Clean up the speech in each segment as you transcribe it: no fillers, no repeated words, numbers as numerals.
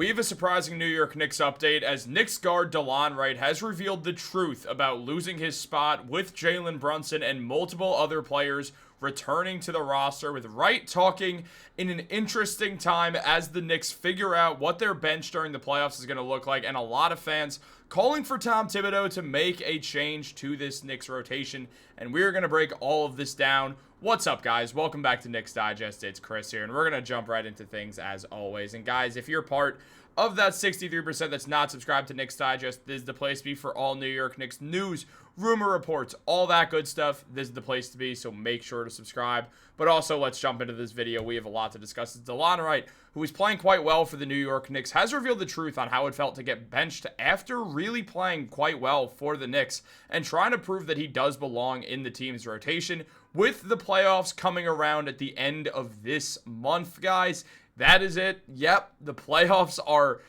We have a surprising New York Knicks update as Knicks guard Delon Wright has revealed the truth about losing his spot with Jalen Brunson and multiple other players returning to the roster, with Wright talking in an interesting time as the Knicks figure out what their bench during the playoffs is going to look like, and a lot of fans calling for Tom Thibodeau to make a change to this Knicks rotation, and we're going to break all of this down. What's up, guys? Welcome back to Knicks Digest. It's Chris here, and we're going to jump right into things as always. And guys, if you're part of that 63% that's not subscribed to Knicks Digest, this is the place to be for all New York Knicks news, rumor reports, all that good stuff. This is the place to be, so make sure to subscribe. But also, let's jump into this video. We have a lot to discuss. It's Delon Wright, who is playing quite well for the New York Knicks, has revealed the truth on how it felt to get benched after really playing quite well for the Knicks and trying to prove that he does belong in the team's rotation. With the playoffs coming around at the end of this month, guys, that is it. Yep, the playoffs are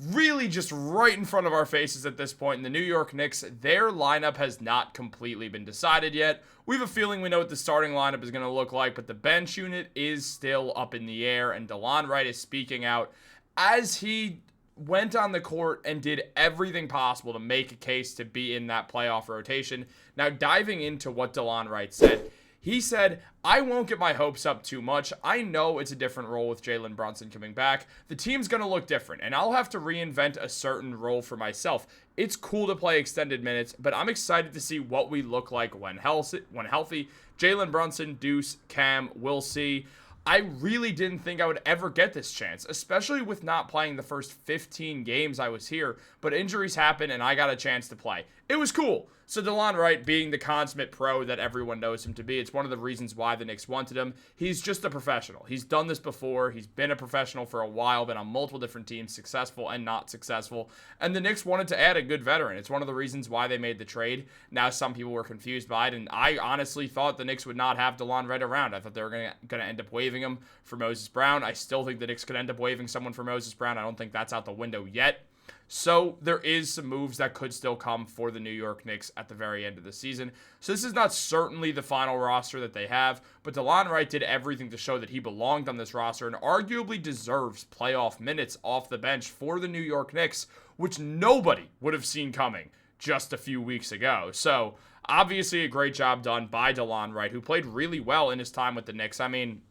really just right in front of our faces at this point. And the New York Knicks, their lineup has not completely been decided yet. We have a feeling we know what the starting lineup is going to look like, but the bench unit is still up in the air. And Delon Wright is speaking out as he went on the court and did everything possible to make a case to be in that playoff rotation. Now, diving into what Delon Wright said, he said, "I won't get my hopes up too much. I know it's a different role with Jalen Brunson coming back. The team's going to look different, and I'll have to reinvent a certain role for myself. It's cool to play extended minutes, but I'm excited to see what we look like when healthy. Jalen Brunson, Deuce, Cam, we'll see. I really didn't think I would ever get this chance, especially with not playing the first 15 games I was here, but injuries happened and I got a chance to play. It was cool." So Delon Wright, being the consummate pro that everyone knows him to be, it's one of the reasons why the Knicks wanted him. He's just a professional. He's done this before. He's been a professional for a while, been on multiple different teams, successful and not successful. And the Knicks wanted to add a good veteran. It's one of the reasons why they made the trade. Now some people were confused by it, and I honestly thought the Knicks would not have Delon Wright around. I thought they were going to end up waiving him for Moses Brown. I still think the Knicks could end up waiving someone for Moses Brown. I don't think that's out the window yet. So there is some moves that could still come for the New York Knicks at the very end of the season. So this is not certainly the final roster that they have, but Delon Wright did everything to show that he belonged on this roster and arguably deserves playoff minutes off the bench for the New York Knicks, which nobody would have seen coming just a few weeks ago. So obviously a great job done by Delon Wright, who played really well in his time with the Knicks. I mean,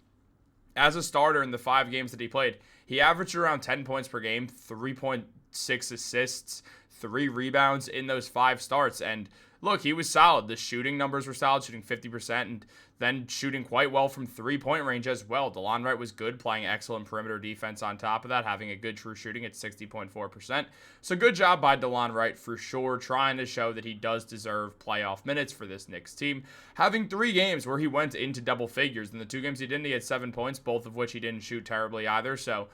as a starter in the 5 games that he played, he averaged around 10 points per game, 3.6 assists, 3 rebounds in those 5 starts. And look, he was solid. The shooting numbers were solid, shooting 50%, and then shooting quite well from 3-point range as well. Delon Wright was good, playing excellent perimeter defense on top of that, having a good true shooting at 60.4%. So good job by Delon Wright for sure, trying to show that he does deserve playoff minutes for this Knicks team. Having 3 games where he went into double figures. In the 2 games he didn't, he had 7 points, both of which he didn't shoot terribly either. So,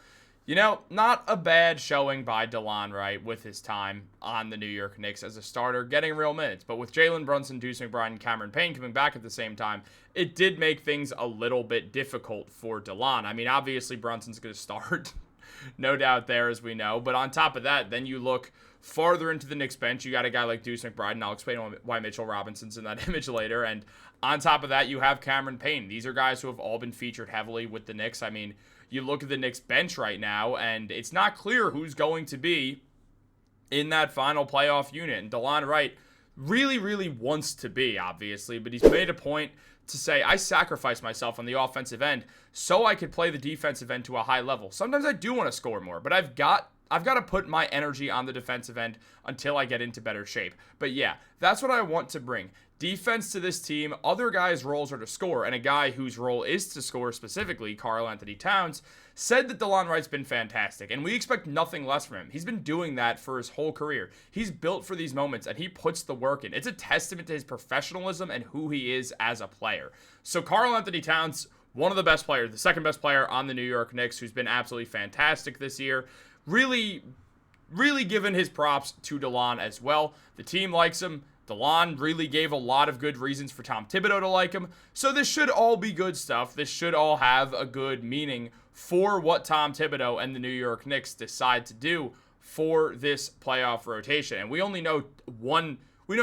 you know, not a bad showing by Delon Wright with his time on the New York Knicks as a starter, getting real minutes. But with Jalen Brunson, Deuce McBride, and Cameron Payne coming back at the same time, it did make things a little bit difficult for Delon. I mean, obviously Brunson's going to start, no doubt there, as we know. But on top of that, then you look farther into the Knicks bench, you got a guy like Deuce McBride, and I'll explain why Mitchell Robinson's in that image later. And on top of that, you have Cameron Payne. These are guys who have all been featured heavily with the Knicks. I mean, you look at the Knicks bench right now, and it's not clear who's going to be in that final playoff unit. And Delon Wright really, really wants to be, obviously, but he's made a point to say, I sacrificed myself on the offensive end so I could play the defensive end to a high level. Sometimes I do want to score more, but I've got to put my energy on the defensive end until I get into better shape. But yeah, that's what I want to bring. Defense to this team. Other guys' roles are to score, and a guy whose role is to score specifically, Karl-Anthony Towns, said that Delon Wright's been fantastic, and we expect nothing less from him. He's been doing that for his whole career. He's built for these moments, and he puts the work in. It's a testament to his professionalism and who he is as a player. So Karl-Anthony Towns, one of the best players, the second best player on the New York Knicks, who's been absolutely fantastic this year. Really given his props to Delon as well. The team likes him. Delon really gave a lot of good reasons for Tom Thibodeau to like him. So this should all be good stuff. This should all have a good meaning for what Tom Thibodeau and the New York Knicks decide to do for this playoff rotation. And we only know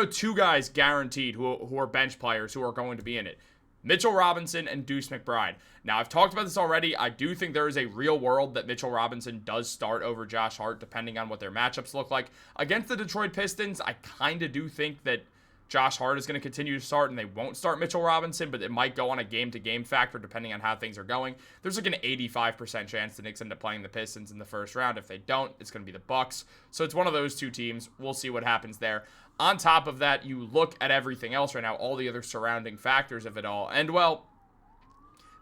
2 guys guaranteed who are bench players who are going to be in it. Mitchell Robinson and Deuce McBride. Now, I've talked about this already. I do think there is a real world that Mitchell Robinson does start over Josh Hart, depending on what their matchups look like. Against the Detroit Pistons, I kind of do think that Josh Hart is going to continue to start, and they won't start Mitchell Robinson, but it might go on a game-to-game factor depending on how things are going. There's like an 85% chance the Knicks end up playing the Pistons in the first round. If they don't, it's going to be the Bucks. So it's one of those two teams. We'll see what happens there. On top of that, you look at everything else right now, all the other surrounding factors of it all, and well,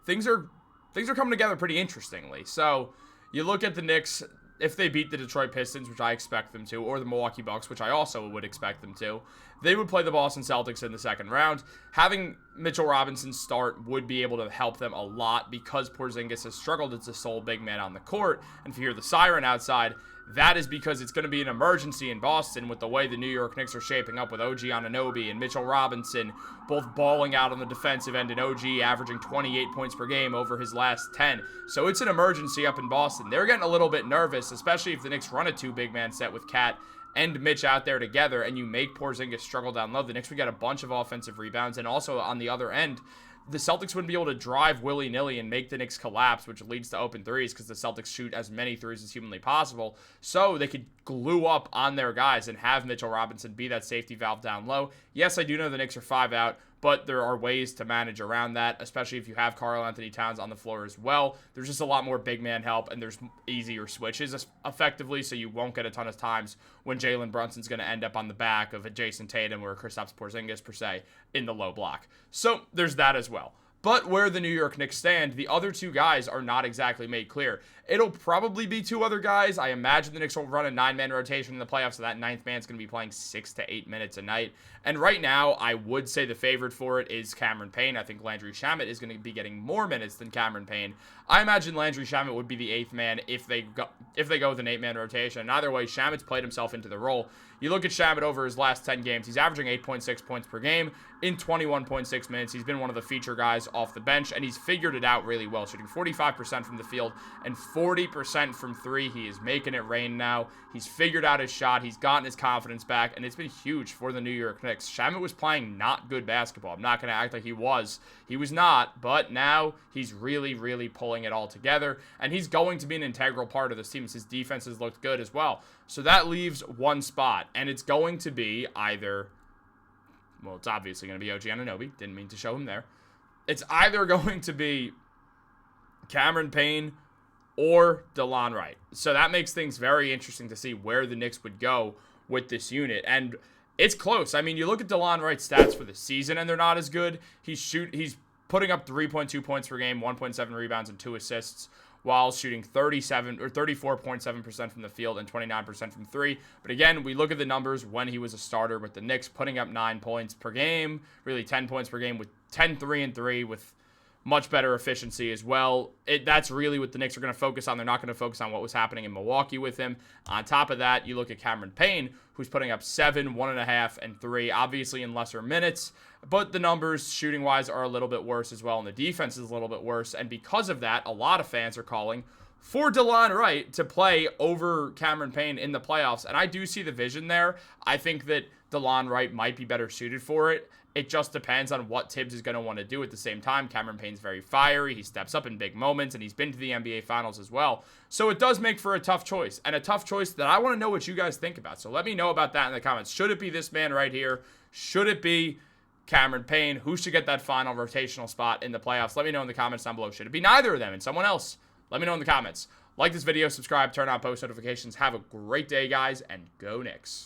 things are coming together pretty interestingly. So you look at the Knicks. If they beat the Detroit Pistons, which I expect them to, or the Milwaukee Bucks, which I also would expect them to, they would play the Boston Celtics in the second round. Having Mitchell Robinson start would be able to help them a lot because Porzingis has struggled as the sole big man on the court. And if you hear the siren outside, that is because it's going to be an emergency in Boston with the way the New York Knicks are shaping up with OG Anunoby and Mitchell Robinson both balling out on the defensive end and OG averaging 28 points per game over his last 10. So it's an emergency up in Boston. They're getting a little bit nervous, especially if the Knicks run a two big man set with Cat and Mitch out there together and you make Porzingis struggle down low. The Knicks would get a bunch of offensive rebounds, and also on the other end, the Celtics wouldn't be able to drive willy-nilly and make the Knicks collapse, which leads to open threes because the Celtics shoot as many threes as humanly possible. So they could glue up on their guys and have Mitchell Robinson be that safety valve down low. Yes, I do know the Knicks are 5 out, but there are ways to manage around that, especially if you have Karl-Anthony Towns on the floor as well. There's just a lot more big man help, and there's easier switches effectively, so you won't get a ton of times when Jalen Brunson's going to end up on the back of a Jason Tatum or Kristaps Porzingis, per se, in the low block. So there's that as well. But where the New York Knicks stand, the other two guys are not exactly made clear. It'll probably be two other guys. I imagine the Knicks will run a 9-man rotation in the playoffs, so that 9th man's going to be playing 6 to 8 minutes a night. And right now, I would say the favorite for it is Cameron Payne. I think Landry Shamet is going to be getting more minutes than Cameron Payne. I imagine Landry Shamet would be the 8th man if they go with an 8-man rotation. And either way, Shamet's played himself into the role. You look at Shamet over his last 10 games, he's averaging 8.6 points per game in 21.6 minutes. He's been one of the feature guys off the bench, and he's figured it out really well, shooting 45% from the field and 40% from 3. He is making it rain now. He's figured out his shot. He's gotten his confidence back, and it's been huge for the New York Knicks. Shamet was playing not good basketball. I'm not going to act like he was. He was not, but now he's really, really pulling it all together, and he's going to be an integral part of this team. His defense has looked good as well. So that leaves one spot, and it's going to be either, well, it's obviously going to be OG Anunoby. Didn't mean to show him there. It's either going to be Cameron Payne or Delon Wright. So that makes things very interesting to see where the Knicks would go with this unit. And it's close. I mean, you look at Delon Wright's stats for the season, and they're not as good. He's putting up 3.2 points per game, 1.7 rebounds, and 2 assists, while shooting 34.7% from the field and 29% from 3. But again, we look at the numbers when he was a starter with the Knicks, putting up 9 points per game, really 10 points per game with 10, 3, and 3 with much better efficiency as well. That's really what the Knicks are going to focus on. They're not going to focus on what was happening in Milwaukee with him. On top of that, you look at Cameron Payne, who's putting up 7, 1.5, and 3, obviously in lesser minutes, but the numbers shooting-wise are a little bit worse as well, and the defense is a little bit worse, and because of that, a lot of fans are calling for Delon Wright to play over Cameron Payne in the playoffs, and I do see the vision there. I think that Delon Wright might be better suited for it. It just depends on what Tibbs is going to want to do at the same time. Cameron Payne's very fiery. He steps up in big moments, and he's been to the NBA Finals as well. So it does make for a tough choice, and a tough choice that I want to know what you guys think about. So let me know about that in the comments. Should it be this man right here? Should it be Cameron Payne? Who should get that final rotational spot in the playoffs? Let me know in the comments down below. Should it be neither of them and someone else? Let me know in the comments. Like this video, subscribe, turn on post notifications. Have a great day, guys, and go Knicks.